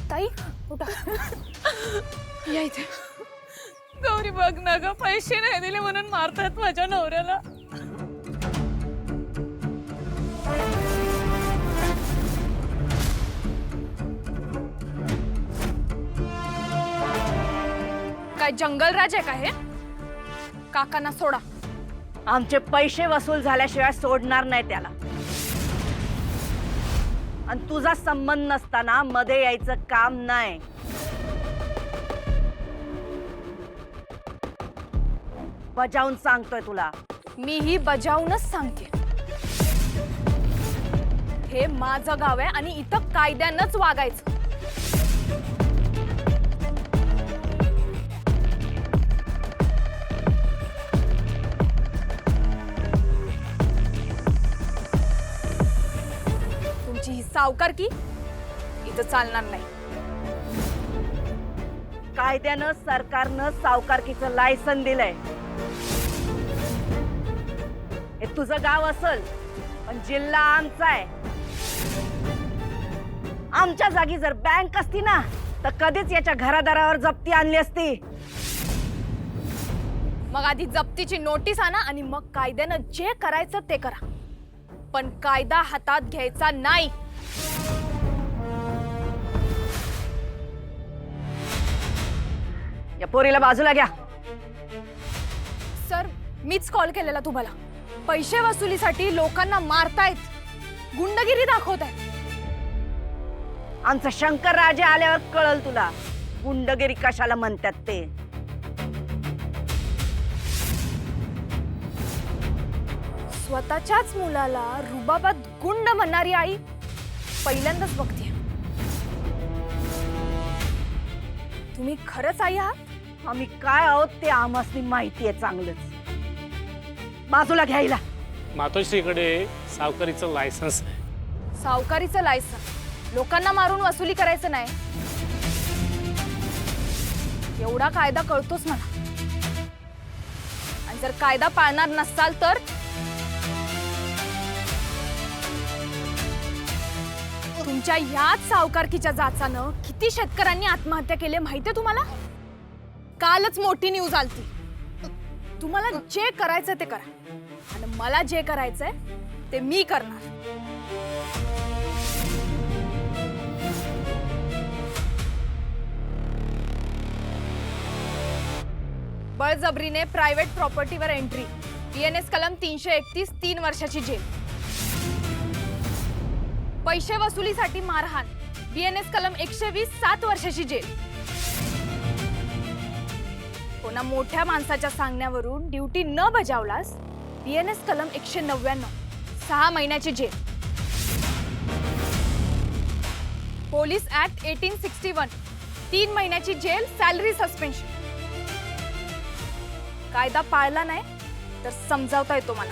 ताई उठा. या इथे. गौरी बघ ना ग, पैसे नाही दिले म्हणून मारतात माझ्या नवऱ्याला. काय जंगलराज आहे का हे? काकांना सोडा. आमचे पैसे वसूल झाल्याशिवाय सोडणार नाही त्याला. आणि तुझा संबंध नसताना मध्ये यायचं काम नाही. बजावून सांगतोय तुला. मीही बजावूनच सांगते. हे माझं गाव आहे आणि इथं कायद्यानंच वागायचं. तुमची ही सावकारकी इथं चालणार नाही. कायद्यानं सरकारनं सावकारकीचं लायसन दिलंय. हे तुझं गाव असल पण जिल्हा आमचा आहे. आमच्या जागी जर बँक असती ना तर कधीच याच्या घरादारावर जप्ती आणली असती. मग आधी जप्तीची नोटीस आणा आणि मग कायद्यानं जे करायचं ते करा, पण कायदा हातात घ्यायचा नाही. या पोरीला बाजूला घ्या. सर, मीच कॉल केलेला तुम्हाला. पैसे वसुलीसाठी लोकांना मारतायत, गुंडगिरी दाखवतायत. आमचं शंकर राजे आल्यावर कळल तुला गुंडगिरी कशाला म्हणतात ते. स्वतःच्याच मुलाला रुबाबात गुंड म्हणणारी आई पहिल्यांदाच बघते. तुम्ही खरंच आई आहात? आम्ही काय आहोत ते आम्हासनी माहिती आहे चांगलंच. बाजूला घ्यायला. मातोश्रीकडे सावकारीचं लायसन्स आहे. सावकारीचं लायसन लोकांना मारून वसुली करायचं नाही, एवढा कायदा कळतोच मला. आणि जर कायदा पाळणार नसाल तर तुमच्या ह्याच सावकारकीच्या जाचानं किती शेतकऱ्यांनी आत्महत्या केले माहितीये तुम्हाला? कालच मोठी न्यूज आलती. तुम्हाला जे करायचं ते करा आणि मला जे करायचंय ते मी करणार. बळजबरीने प्रायव्हेट प्रॉपर्टीवर एंट्री, BNS कलम 331, 3 वर्षाची जेल. पैसे वसुलीसाठी मारहाण, BNS कलम 120, 7 वर्षाची जेल. कोणा मोठ्या माणसाच्या सांगण्यावरून ड्युटी न बजावलास BNS कलम 199, 6 महिन्याची जेल. पोलीस ऍक्ट 1861, 3 महिन्याची जेल, सॅलरी सस्पेन्शन. कायदा पाळला नाही तर समजावता येतो मला.